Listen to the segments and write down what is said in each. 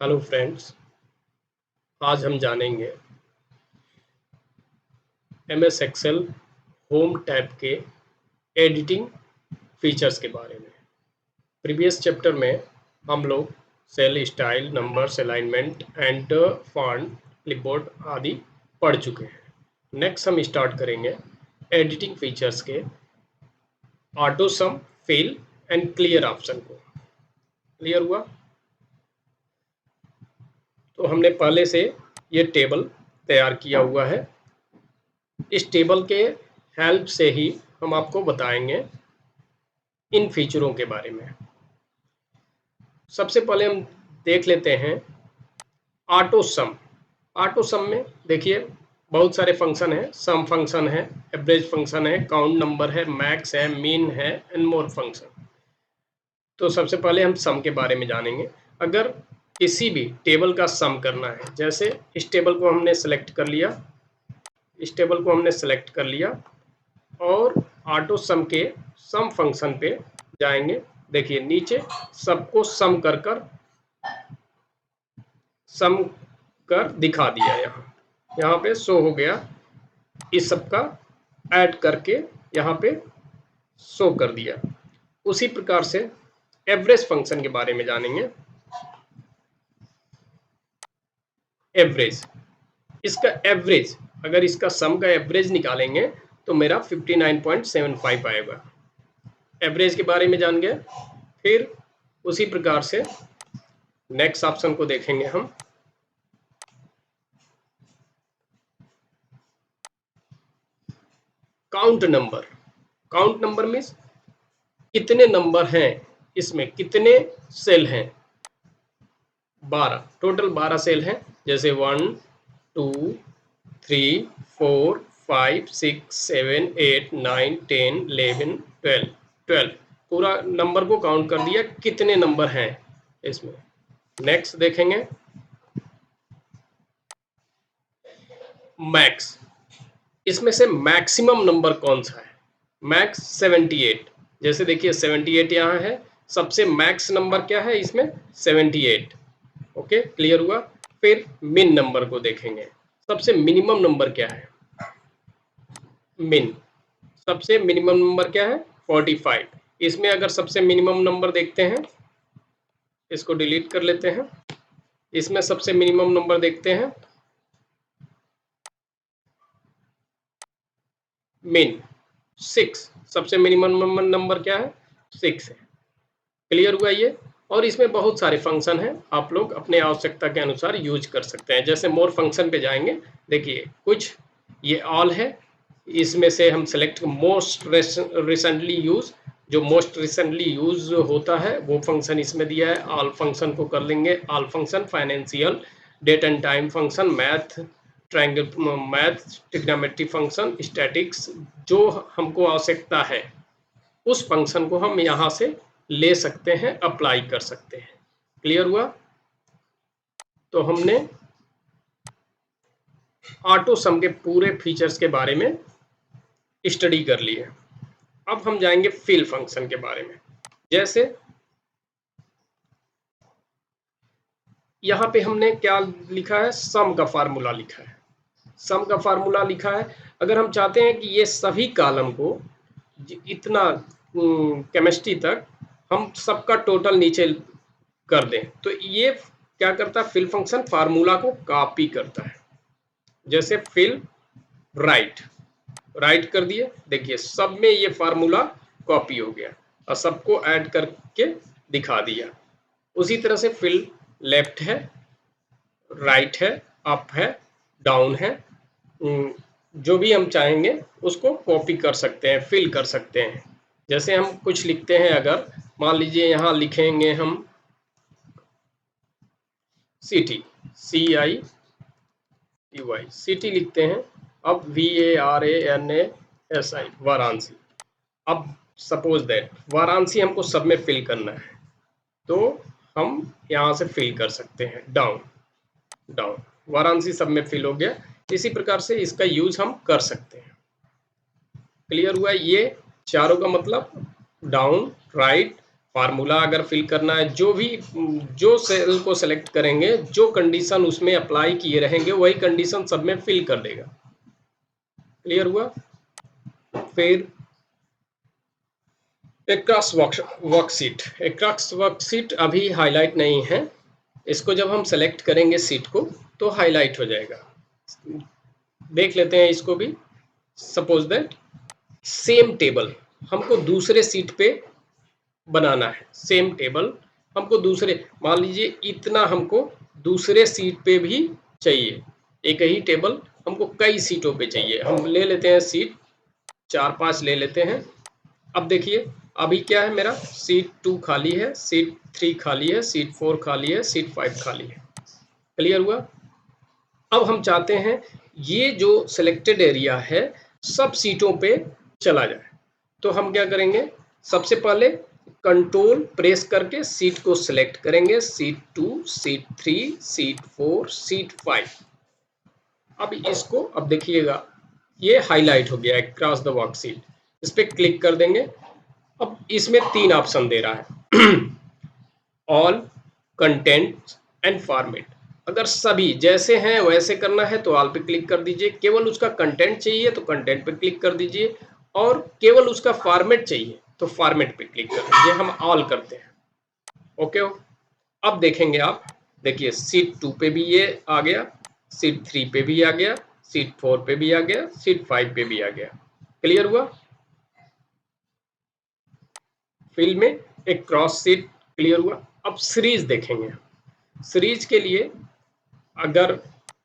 Hello friends, आज हम जानेंगे MS एक्सेल होम टैब के एडिटिंग फीचर्स के बारे में। प्रीवियस चैप्टर में हम लोग cell style, numbers, alignment and font, clipboard आदि पढ़ चुके हैं। नेक्स्ट हम स्टार्ट करेंगे एडिटिंग फीचर्स के auto sum, fill and clear option को। क्लियर हुआ? तो हमने पहले से ये टेबल तैयार किया हुआ है। इस टेबल के हेल्प से ही हम आपको बताएंगे इन फीचरों के बारे में। सबसे पहले हम देख लेते हैं ऑटो सम। ऑटो सम में देखिए बहुत सारे फंक्शन है। सम फंक्शन है, एवरेज फंक्शन है, काउंट नंबर है, मैक्स है, मीन है एंड मोर फंक्शन। तो सबसे पहले हम सम के बारे में जानेंगे। अगर किसी भी टेबल का सम करना है, जैसे इस टेबल को हमने सेलेक्ट कर लिया, इस टेबल को हमने सेलेक्ट कर लिया और ऑटो सम के सम फंक्शन पे जाएंगे। देखिए नीचे सबको सम कर दिखा दिया। यहाँ पे शो हो गया, इस सब का ऐड करके यहाँ पे शो कर दिया। उसी प्रकार से एवरेज फंक्शन के बारे में जानेंगे। एवरेज, इसका एवरेज, अगर इसका सम का एवरेज निकालेंगे तो मेरा 59.75 आएगा। एवरेज के बारे में जान गए। फिर उसी प्रकार से नेक्स्ट ऑप्शन को देखेंगे हम। Count number. Count number means कितने नंबर हैं, इसमें कितने सेल हैं। 12, टोटल 12 सेल हैं। जैसे 1 2 3 4 5 6 7 8 9 10 11 12 पूरा नंबर को काउंट कर दिया, कितने नंबर हैं इसमें। नेक्स्ट देखेंगे मैक्स। इसमें से मैक्सिमम नंबर कौन सा है? मैक्स 78। जैसे देखिए 78 यहाँ है, सबसे मैक्स नंबर क्या है इसमें? 78। ओके, क्लियर हुआ। फिर मिन नंबर को देखेंगे, सबसे मिनिमम नंबर क्या है? मिन, सबसे मिनिमम नंबर क्या है? 45। इसमें अगर सबसे मिनिमम नंबर देखते हैं, इसको डिलीट कर लेते हैं। इसमें सबसे मिनिमम नंबर देखते हैं, मिन 6। सबसे मिनिमम नंबर क्या है? 6 है। क्लियर हुआ ये। और इसमें बहुत सारे फंक्शन हैं, आप लोग अपने आवश्यकता के अनुसार यूज कर सकते हैं। जैसे मोर फंक्शन पे जाएंगे, देखिए कुछ ये ऑल है, इसमें से हम सेलेक्ट मोस्ट रिसेंटली यूज, जो मोस्ट रिसेंटली यूज होता है वो फंक्शन इसमें दिया है। ऑल फंक्शन को कर लेंगे। All function, financial, date and time function, math, triangle, math, trigonometry function, statics, जो हमको आवश्यकता है उस फंक्शन को हम यहाँ से ले सकते हैं, अप्लाई कर सकते हैं। क्लियर हुआ? तो हमने ऑटो सम के पूरे फीचर्स के बारे में स्टडी कर ली है। अब हम जाएंगे फिल फंक्शन के बारे में। जैसे यहाँ पे हमने क्या लिखा है? सम का फार्मूला लिखा है। सम का फार्मूला लिखा है। अगर हम चाहते हैं कि ये सभी कॉलम को इतना केमिस्ट्री तक हम सबका टोटल नीचे कर दें, तो ये क्या करता है? फिल फंक्शन फार्मूला को कॉपी करता है। जैसे फिल राइट कर दिए, देखिए सब में ये फार्मूला कॉपी हो गया और सबको ऐड करके दिखा दिया। उसी तरह से फिल लेफ्ट है, राइट है, अप है, डाउन है, जो भी हम चाहेंगे उसको कॉपी कर सकते हैं, फिल कर सकते हैं। जैसे हम कुछ लिखते हैं, अगर मान लीजिए यहाँ लिखेंगे हम सिटी, CITY, सिटी लिखते हैं। अब VARANASI, वाराणसी। अब सपोज दैट वाराणसी हमको सब में फिल करना है, तो हम यहाँ से फिल कर सकते हैं। डाउन, वाराणसी सब में फिल हो गया। इसी प्रकार से इसका यूज हम कर सकते हैं। क्लियर हुआ? ये चारों का मतलब डाउन, राइट, फार्मूला अगर फिल करना है, जो सेल को सेलेक्ट करेंगे, जो कंडीशन उसमें अप्लाई किए रहेंगे वही कंडीशन सब में फिल कर देगा। क्लियर हुआ? फिर एक्रॉस वर्कशीट, एक्रॉस वर्कशीट अभी हाईलाइट नहीं है, इसको जब हम सेलेक्ट करेंगे सीट को तो हाईलाइट हो जाएगा। देख लेते हैं इसको भी। सपोज दैट सेम टेबल हमको दूसरे सीट पे बनाना है, सेम टेबल हमको दूसरे, मान लीजिए इतना हमको दूसरे सीट पे भी चाहिए, एक ही टेबल हमको कई सीटों पे चाहिए। हम ले लेते हैं सीट 4-5 ले लेते हैं। अब देखिए अभी क्या है, मेरा सीट 2 खाली है, सीट 3 खाली है, सीट 4 खाली है, सीट 5 खाली है। क्लियर हुआ? अब हम चाहते हैं ये जो सिलेक्टेड एरिया है सब सीटों पे चला जाए, तो हम क्या करेंगे, सबसे पहले कंट्रोल प्रेस करके सीट को सिलेक्ट करेंगे, सीट 2, सीट 3, सीट 4, सीट 5। अब इसको, अब देखिएगा ये हाईलाइट हो गया है क्रॉस द वर्कशीट, इस पर क्लिक कर देंगे। अब इसमें 3 ऑप्शन दे रहा है ऑल, कंटेंट एंड फॉर्मेट। अगर सभी जैसे हैं वैसे करना है तो ऑल पे क्लिक कर दीजिए, केवल उसका कंटेंट चाहिए तो कंटेंट पे क्लिक कर दीजिए, और केवल उसका फॉर्मेट चाहिए तो फॉर्मेट पे क्लिक कर दीजिए। हम ऑल करते हैं, ओके हो। अब देखेंगे आप, देखिए सीट 2 पे भी ये आ गया, सीट 3 पे भी आ गया, सीट 4 पे भी आ गया, सीट 5 पे भी आ गया। क्लियर हुआ? फिल में एक क्रॉस सीट क्लियर हुआ। अब सीरीज देखेंगे। सीरीज के लिए अगर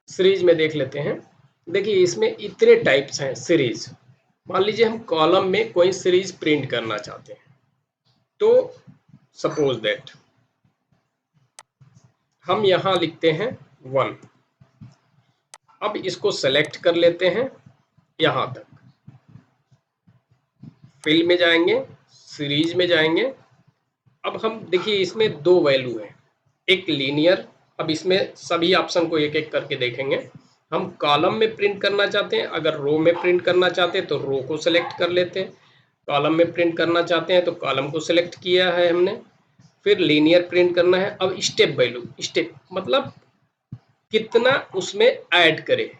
सीरीज में देख लेते हैं, देखिए इसमें इतने टाइप्स हैं सीरीज। मान लीजिए हम कॉलम में कोई सीरीज प्रिंट करना चाहते हैं, तो सपोज दैट हम यहाँ लिखते हैं 1। अब इसको सेलेक्ट कर लेते हैं यहाँ तक, फिल में जाएंगे, सीरीज में जाएंगे। अब हम देखिए इसमें 2 वैल्यू है, एक लीनियर। अब इसमें सभी ऑप्शन को एक एक करके देखेंगे। हम कॉलम में प्रिंट करना चाहते हैं, अगर रो में प्रिंट करना चाहते हैं तो रो को सेलेक्ट कर लेते हैं, कॉलम में प्रिंट करना चाहते हैं तो कॉलम को सेलेक्ट किया है हमने, फिर लीनियर प्रिंट करना है। अब स्टेप वैल्यू, स्टेप मतलब कितना उसमें ऐड करें,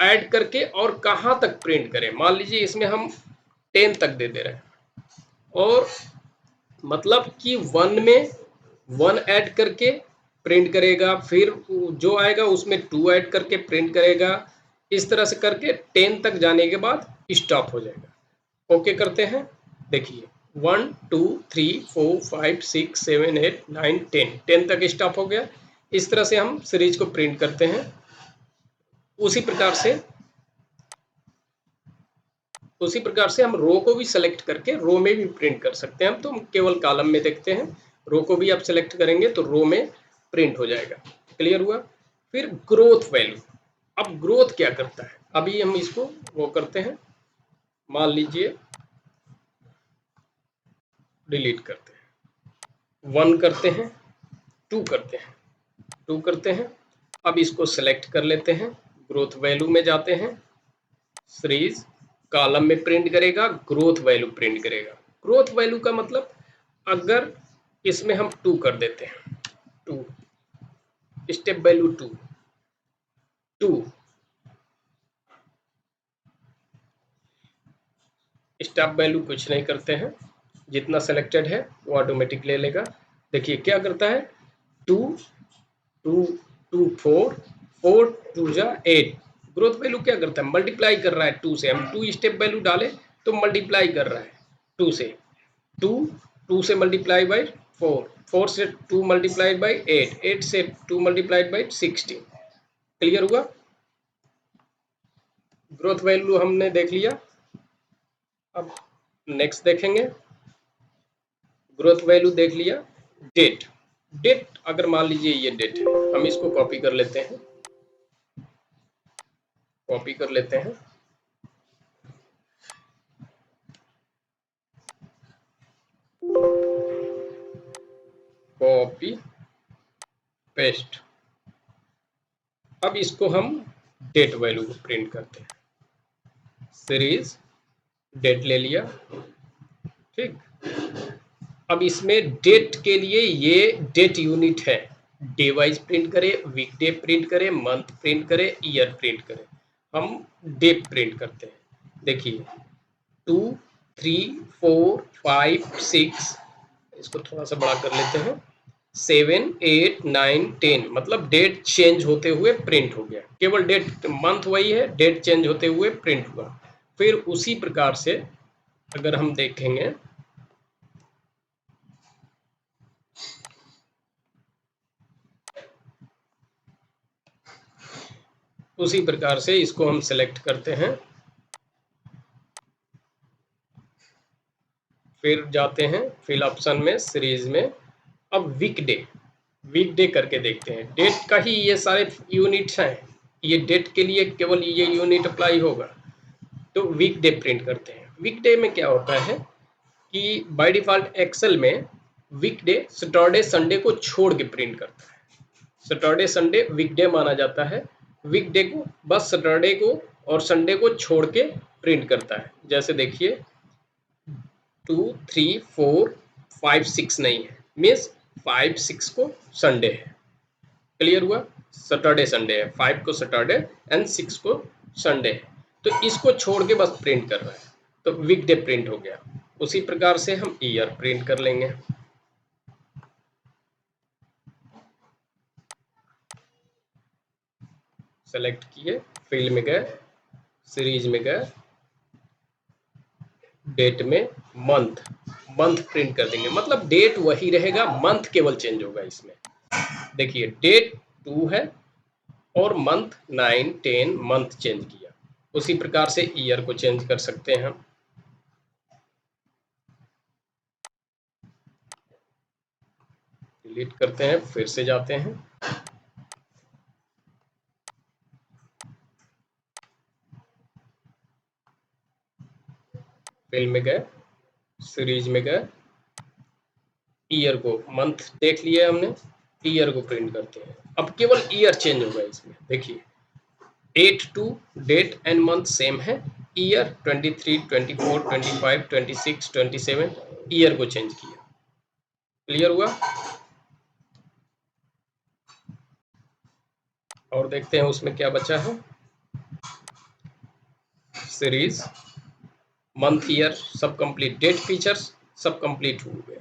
ऐड करके और कहाँ तक प्रिंट करें। मान लीजिए इसमें हम 10 तक दे दे रहे हैं, और मतलब कि 1 में 1 ऐड करके प्रिंट करेगा, फिर जो आएगा उसमें 2 ऐड करके प्रिंट करेगा, इस तरह से करके 10 तक जाने के बाद स्टॉप हो जाएगा। ओके करते हैं, देखिए 1 2 3 4 5 6 7 8 9 10, 10 तक स्टॉप हो गया। इस तरह से हम सीरीज को प्रिंट करते हैं। उसी प्रकार से हम रो को भी सेलेक्ट करके रो में भी प्रिंट कर सकते हैं। हम तो हम केवल कॉलम में देखते हैं, रो को भी आप सेलेक्ट करेंगे तो रो में प्रिंट हो जाएगा। क्लियर हुआ? फिर ग्रोथ वैल्यू। अब ग्रोथ क्या करता है, अभी हम इसको वो करते हैं, मान लीजिए डिलीट करते हैं, 1 करते हैं, 2 करते हैं, 2 करते हैं। अब इसको सेलेक्ट कर लेते हैं, ग्रोथ वैल्यू में जाते हैं, सीरीज कॉलम में प्रिंट करेगा, ग्रोथ वैल्यू प्रिंट करेगा। ग्रोथ वैल्यू का मतलब अगर इसमें हम 2 कर देते हैं, 2 स्टेप वैल्यू 2 स्टेप वैल्यू कुछ नहीं करते हैं, जितना सेलेक्टेड है वो ऑटोमेटिक ले लेगा। देखिए क्या करता है, 2 2 2 4 4 2 जा 8। ग्रोथ वैल्यू क्या करता है, मल्टीप्लाई कर रहा है 2 से। हम 2 स्टेप वैल्यू डालें तो मल्टीप्लाई कर रहा है 2 से, 2 2 से मल्टीप्लाई बाई 4, 4 से 2 मल्टीप्लाइड बाई 8, 8 से 2 मल्टीप्लाइड बाई 16। क्लियर हुआ? ग्रोथ वैल्यू हमने देख लिया। अब नेक्स्ट देखेंगे, ग्रोथ वैल्यू देख लिया। डेट, डेट अगर मान लीजिए ये डेट है, हम इसको कॉपी कर लेते हैं, कॉपी कर लेते हैं, कॉपी पेस्ट। अब इसको हम डेट वैल्यू को प्रिंट करते हैं, सीरीज डेट ले लिया, ठीक। अब इसमें डेट के लिए ये डेट यूनिट है, डे वाइज प्रिंट करे, वीकडे प्रिंट करे, मंथ प्रिंट करे, ईयर प्रिंट करे। हम डे प्रिंट करते हैं। देखिए 2, 3, 4, 5, 6, इसको थोड़ा सा बड़ा कर लेते हैं, 7, 8, 9, 10, मतलब डेट चेंज होते हुए प्रिंट हो गया। केवल डेट, मंथ वही है, डेट चेंज होते हुए प्रिंट हुआ। फिर उसी प्रकार से अगर हम देखेंगे, उसी प्रकार से इसको हम सेलेक्ट करते हैं, फिर जाते हैं फिल ऑप्शन में, सीरीज में। अब वीकडे करके देखते हैं। डेट का ही ये सारे यूनिट्स हैं, ये डेट के लिए केवल ये यूनिट अप्लाई होगा। तो वीकडे प्रिंट करते हैं। वीकडे में क्या होता है कि बाय डिफॉल्ट एक्सेल में वीकडे सैटरडे संडे को छोड़ के प्रिंट करता है। सैटरडे संडे वीकडे माना जाता है। वीकडे को बस सैटरडे को और संडे को छोड़ के प्रिंट करता है। जैसे देखिए 2, 3, 4, 5, 6 नहीं है, मीन्स 5, 6 को संडे है। क्लियर हुआ? सैटरडे संडे है, 5 को सैटरडे एंड 6 को संडे है। तो इसको छोड़ के बस प्रिंट कर रहा है, तो वीकडे प्रिंट हो गया। उसी प्रकार से हम ईयर प्रिंट कर लेंगे। सेलेक्ट किए, फिल में गए, सीरीज में गए, डेट में मंथ प्रिंट कर देंगे। मतलब डेट वही रहेगा, मंथ केवल चेंज होगा इसमें। देखिए डेट 2 है और मंथ 9, 10 मंथ चेंज किया। उसी प्रकार से ईयर को चेंज कर सकते हैं हम। डिलीट करते हैं, फिर से जाते हैं, फिल में गए, सीरीज में गए, ईयर को, मंथ देख लिया हमने, ईयर को प्रिंट करते हैं। अब केवल ईयर चेंज होगा इसमें। देखिए 8 to date and month same है, ईयर 23, 24, 25, 26, 27 ईयर को चेंज किया। क्लियर हुआ? और देखते हैं उसमें क्या बचा है। सीरीज, मंथ, ईयर सब कंप्लीट, डेट फीचर्स सब कंप्लीट हो गए।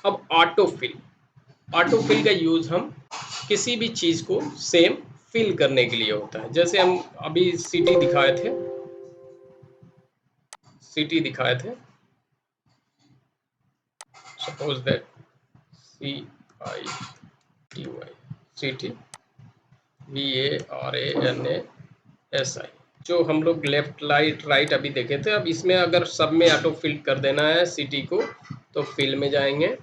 अब ऑटो फिल का यूज हम किसी भी चीज को सेम फिल करने के लिए होता है। जैसे हम अभी सिटी दिखाए थे, suppose that CITY, city, VARANASI, जो हम लोग लेफ्ट राइट अभी देखे थे। अब इसमें अगर सब में ऑटो फिल कर देना है सिटी को, तो फिल में जाएंगे,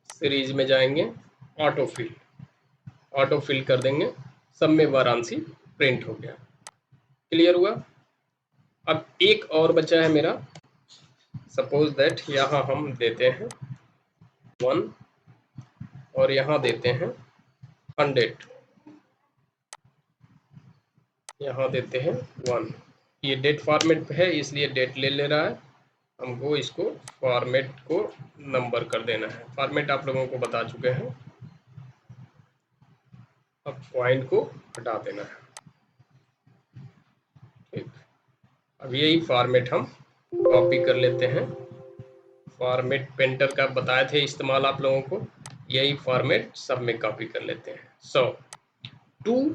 सीरीज में जाएंगे, ऑटो फिल कर देंगे, सब में वाराणसी प्रिंट हो गया। क्लियर हुआ? अब एक और बचा है मेरा, सपोज दैट यहाँ हम देते हैं 1 और यहाँ देते हैं 100, यहाँ देते हैं 1। ये डेट फॉर्मेट पे है इसलिए डेट ले रहा है। हमको इसको फॉर्मेट को नंबर कर देना है। फॉर्मेट आप लोगों को बता चुके हैं। अब पॉइंट को हटा देना है। ठीक, अब यही फॉर्मेट हम कॉपी कर लेते हैं। फॉर्मेट पेंटर का बताए थे इस्तेमाल आप लोगों को, यही फॉर्मेट सब में कॉपी कर लेते हैं। 2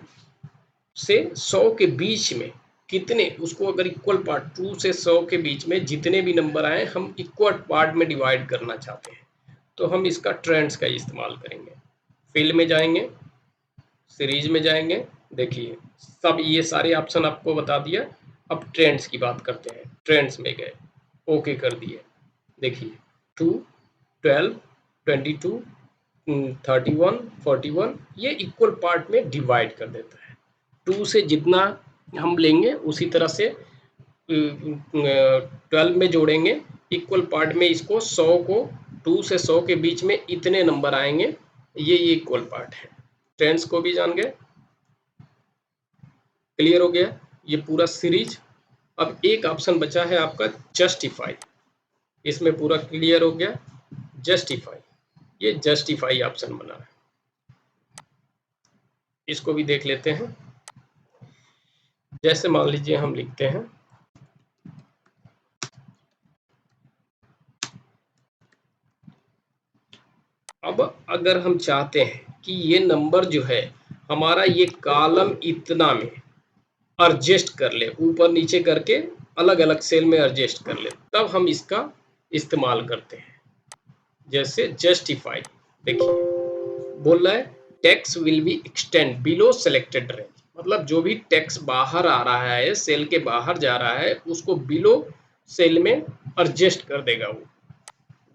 से 100 के बीच में कितने, उसको अगर इक्वल पार्ट 2 से 100 के बीच में जितने भी नंबर आए हम इक्वल पार्ट में डिवाइड करना चाहते हैं, तो हम इसका ट्रेंड्स का इस्तेमाल करेंगे। फिल में जाएंगे, सीरीज में जाएंगे, देखिए सब ये सारे ऑप्शन आपको बता दिया। अब ट्रेंड्स की बात करते हैं। ट्रेंड्स में गए, ओके कर दिए। देखिए 2, 12, 22, 31, 41 ये इक्वल पार्ट में डिवाइड कर देता है। 2 से जितना हम लेंगे उसी तरह से 12 में जोड़ेंगे इक्वल पार्ट में, इसको 100 को 2 से 100 के बीच में इतने नंबर आएंगे, ये इक्वल पार्ट है। ट्रेंड्स को भी जान गए। क्लियर हो गया ये पूरा सीरीज। अब एक ऑप्शन बचा है आपका जस्टिफाई, इसमें पूरा क्लियर हो गया। जस्टिफाई, ये जस्टिफाई ऑप्शन बना है, इसको भी देख लेते हैं। जैसे मान लीजिए हम लिखते हैं अब अगर हम चाहते हैं कि ये नंबर जो है हमारा ये कॉलम इतना में एडजस्ट कर ले, ऊपर नीचे करके अलग अलग सेल में एडजस्ट कर ले, तब हम इसका इस्तेमाल करते हैं। जैसे जस्टिफाई, देखिए बोल रहा है text will be extend below selected range, मतलब जो भी टेक्स्ट बाहर आ रहा है, सेल के बाहर जा रहा है, उसको बिलो सेल में एडजस्ट कर देगा वो।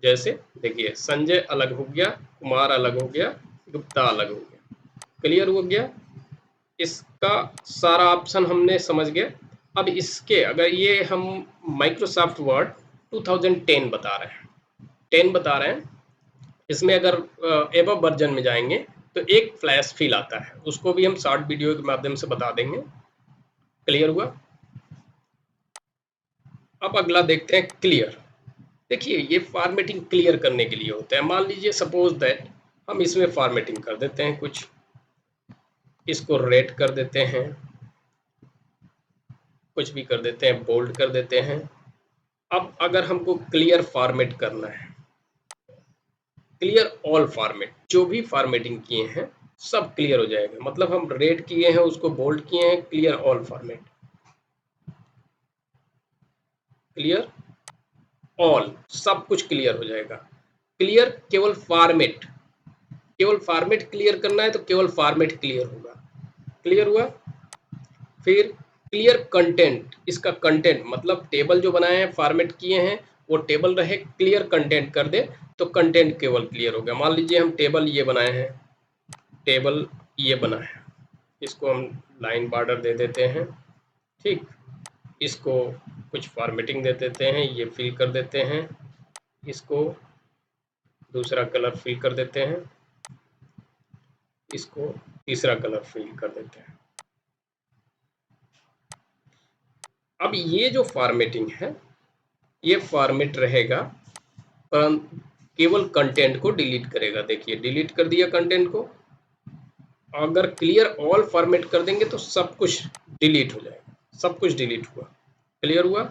जैसे देखिए संजय अलग हो गया, कुमार अलग हो गया, गुप्ता अलग हो गया। क्लियर हो गया? इसका सारा ऑप्शन हमने समझ गए। अब इसके अगर ये हम माइक्रोसॉफ्ट वर्ड 2010 बता रहे हैं, 10 बता रहे हैं, इसमें अगर एबव वर्जन में जाएंगे तो एक फ्लैश फिल आता है, उसको भी हम शॉर्ट वीडियो के माध्यम से बता देंगे। क्लियर हुआ? अब अगला देखते हैं क्लियर। देखिए ये फॉर्मेटिंग क्लियर करने के लिए होता है। मान लीजिए सपोज दैट हम इसमें फॉर्मेटिंग कर देते हैं, कुछ इसको रेड कर देते हैं, कुछ भी कर देते हैं, बोल्ड कर देते हैं। अब अगर हमको क्लियर फॉर्मेट करना है, क्लियर ऑल फॉर्मेट, जो भी फॉर्मेटिंग किए हैं सब क्लियर हो जाएगा। मतलब हम रेड किए हैं, उसको बोल्ड किए हैं, clear all format, clear all, सब कुछ क्लियर हो जाएगा। क्लियर केवल फॉर्मेट, केवल फॉर्मेट क्लियर करना है तो केवल फॉर्मेट क्लियर होगा। क्लियर हुआ? फिर क्लियर कंटेंट, इसका कंटेंट मतलब टेबल जो बनाए हैं, फॉर्मेट किए हैं, वो टेबल रहे, क्लियर कंटेंट कर दे तो कंटेंट केवल क्लियर हो गया। मान लीजिए हम टेबल ये बनाए हैं, टेबल ये बना है, इसको हम लाइन बॉर्डर दे देते हैं, ठीक, इसको कुछ फॉर्मेटिंग दे देते हैं, ये फिल कर देते हैं, इसको दूसरा कलर फिल कर देते हैं, इसको तीसरा कलर फिल कर देते हैं। अब ये जो फॉर्मेटिंग है, ये फॉर्मेट रहेगा, परंतु केवल कंटेंट को डिलीट करेगा। देखिए डिलीट कर दिया कंटेंट को। अगर क्लियर ऑल फॉर्मेट कर देंगे तो सब कुछ डिलीट हो जाएगा, सब कुछ डिलीट हुआ। क्लियर हुआ?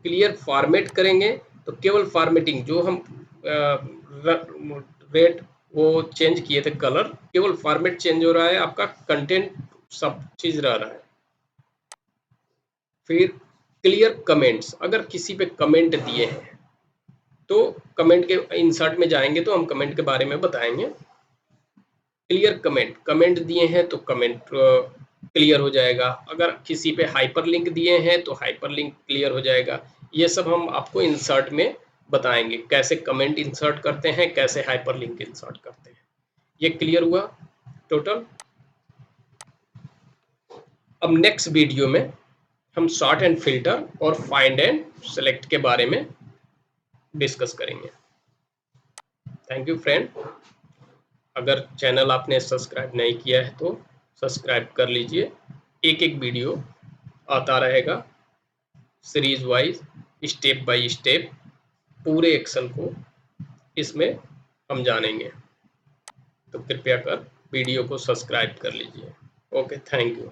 क्लियर फॉर्मेट करेंगे तो केवल फॉर्मेटिंग, जो हम रेड वो चेंज किए थे कलर, केवल फॉर्मेट चेंज हो रहा है, आपका कंटेंट सब चीज रह रहा है। फिर क्लियर कमेंट्स, अगर किसी पे कमेंट दिए हैं तो कमेंट के इंसर्ट में जाएंगे तो हम कमेंट के बारे में बताएंगे। क्लियर कमेंट, कमेंट दिए हैं तो कमेंट क्लियर हो जाएगा। अगर किसी पे हाइपरलिंक दिए हैं तो हाइपरलिंक क्लियर हो जाएगा। ये सब हम आपको इंसर्ट में बताएंगे, कैसे कमेंट इंसर्ट करते हैं, कैसे हाइपरलिंक इंसर्ट करते हैं। ये क्लियर हुआ टोटल? अब नेक्स्ट वीडियो में हम सॉर्ट एंड फिल्टर और फाइंड एंड सेलेक्ट के बारे में डिस्कस करेंगे। Thank you friend. अगर चैनल आपने सब्सक्राइब नहीं किया है तो सब्सक्राइब कर लीजिए। एक एक वीडियो आता रहेगा series wise, step by step पूरे एक्सेल को इसमें हम जानेंगे। तो कृपया कर वीडियो को सब्सक्राइब कर लीजिए। Okay, thank you.